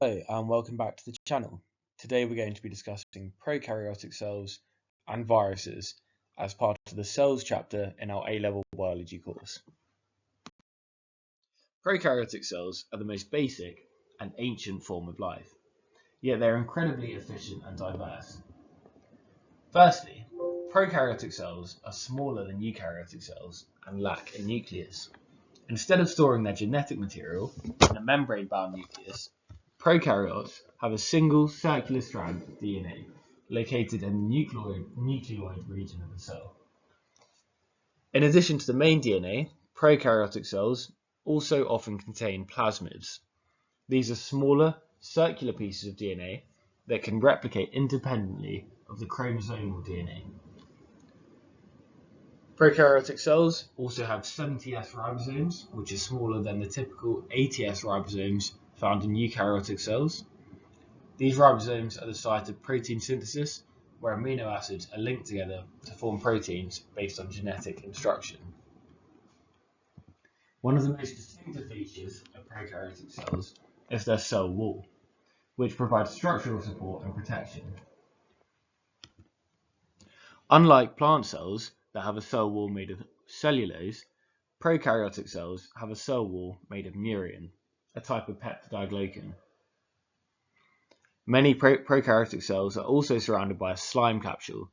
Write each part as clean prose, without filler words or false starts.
Hello and welcome back to the channel. Today we're going to be discussing prokaryotic cells and viruses as part of the cells chapter in our A-level biology course. Prokaryotic cells are the most basic and ancient form of life, yet they're incredibly efficient and diverse. Firstly, prokaryotic cells are smaller than eukaryotic cells and lack a nucleus. Instead of storing their genetic material in a membrane-bound nucleus, prokaryotes have a single circular strand of DNA located in the nucleoid region of the cell. In addition to the main DNA, prokaryotic cells also often contain plasmids. These are smaller, circular pieces of DNA that can replicate independently of the chromosomal DNA. Prokaryotic cells also have 70S ribosomes, which is smaller than the typical 80S ribosomes found in eukaryotic cells. These ribosomes are the site of protein synthesis, where amino acids are linked together to form proteins based on genetic instruction. One of the most distinctive features of prokaryotic cells is their cell wall, which provides structural support and protection. Unlike plant cells that have a cell wall made of cellulose, prokaryotic cells have a cell wall made of murein, a type of peptidoglycan. Many prokaryotic cells are also surrounded by a slime capsule.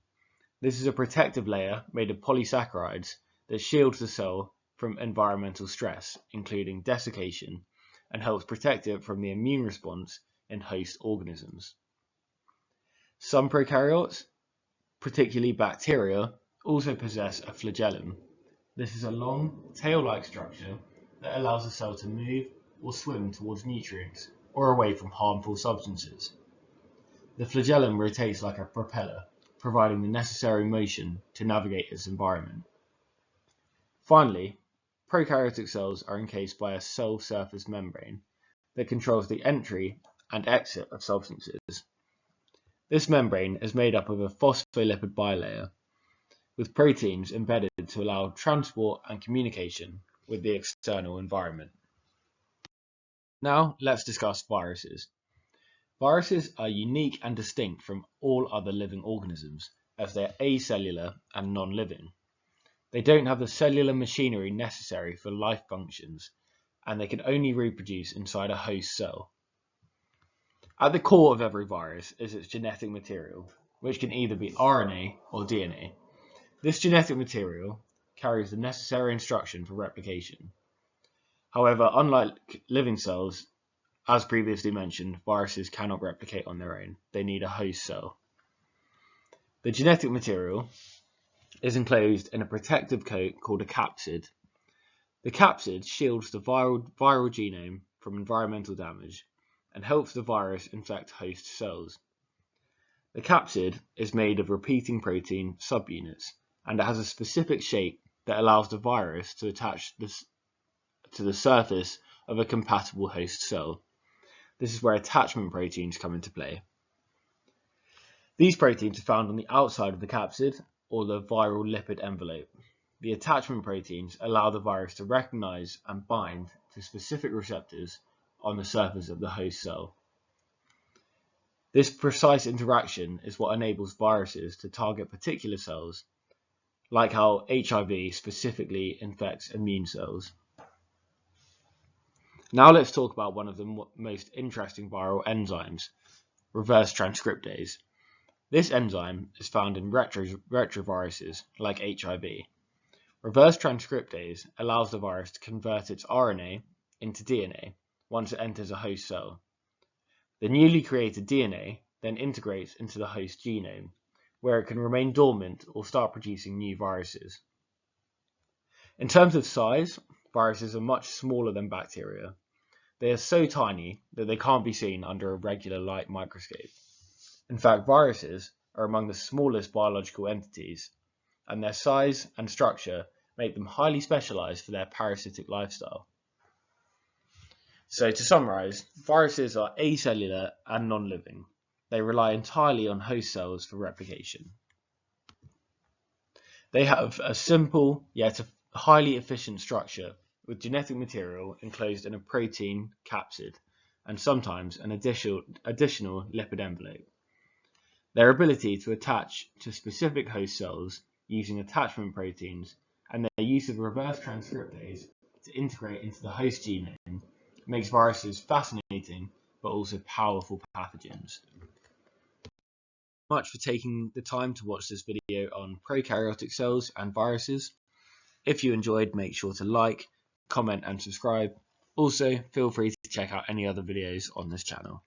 This is a protective layer made of polysaccharides that shields the cell from environmental stress, including desiccation, and helps protect it from the immune response in host organisms. Some prokaryotes, particularly bacteria, also possess a flagellum. This is a long, tail-like structure that allows the cell to move or swim towards nutrients or away from harmful substances. The flagellum rotates like a propeller, providing the necessary motion to navigate its environment. Finally, prokaryotic cells are encased by a cell surface membrane that controls the entry and exit of substances. This membrane is made up of a phospholipid bilayer with proteins embedded to allow transport and communication with the external environment. Now let's discuss viruses. Viruses are unique and distinct from all other living organisms as they are acellular and non-living. They don't have the cellular machinery necessary for life functions, and they can only reproduce inside a host cell. At the core of every virus is its genetic material, which can either be RNA or DNA. This genetic material carries the necessary instruction for replication. However, unlike living cells, as previously mentioned, viruses cannot replicate on their own. They need a host cell. The genetic material is enclosed in a protective coat called a capsid. The capsid shields the viral genome from environmental damage and helps the virus infect host cells. The capsid is made of repeating protein subunits, and it has a specific shape that allows the virus to attach to the surface of a compatible host cell. This is where attachment proteins come into play. These proteins are found on the outside of the capsid, or the viral lipid envelope. The attachment proteins allow the virus to recognize and bind to specific receptors on the surface of the host cell. This precise interaction is what enables viruses to target particular cells, like how HIV specifically infects immune cells. Now let's talk about one of the most interesting viral enzymes, reverse transcriptase. This enzyme is found in retroviruses like HIV. Reverse transcriptase allows the virus to convert its RNA into DNA once it enters a host cell. The newly created DNA then integrates into the host genome, where it can remain dormant or start producing new viruses. In terms of size, viruses are much smaller than bacteria. They are so tiny that they can't be seen under a regular light microscope. In fact, viruses are among the smallest biological entities, and their size and structure make them highly specialized for their parasitic lifestyle. So to summarize, viruses are acellular and non-living. They rely entirely on host cells for replication. They have a simple yet highly efficient structure with genetic material enclosed in a protein capsid and sometimes an additional lipid envelope. Their ability to attach to specific host cells using attachment proteins and their use of reverse transcriptase to integrate into the host genome makes viruses fascinating but also powerful pathogens. Much for taking the time to watch this video on prokaryotic cells and viruses. If you enjoyed, make sure to like, comment and subscribe. Also, feel free to check out any other videos on this channel.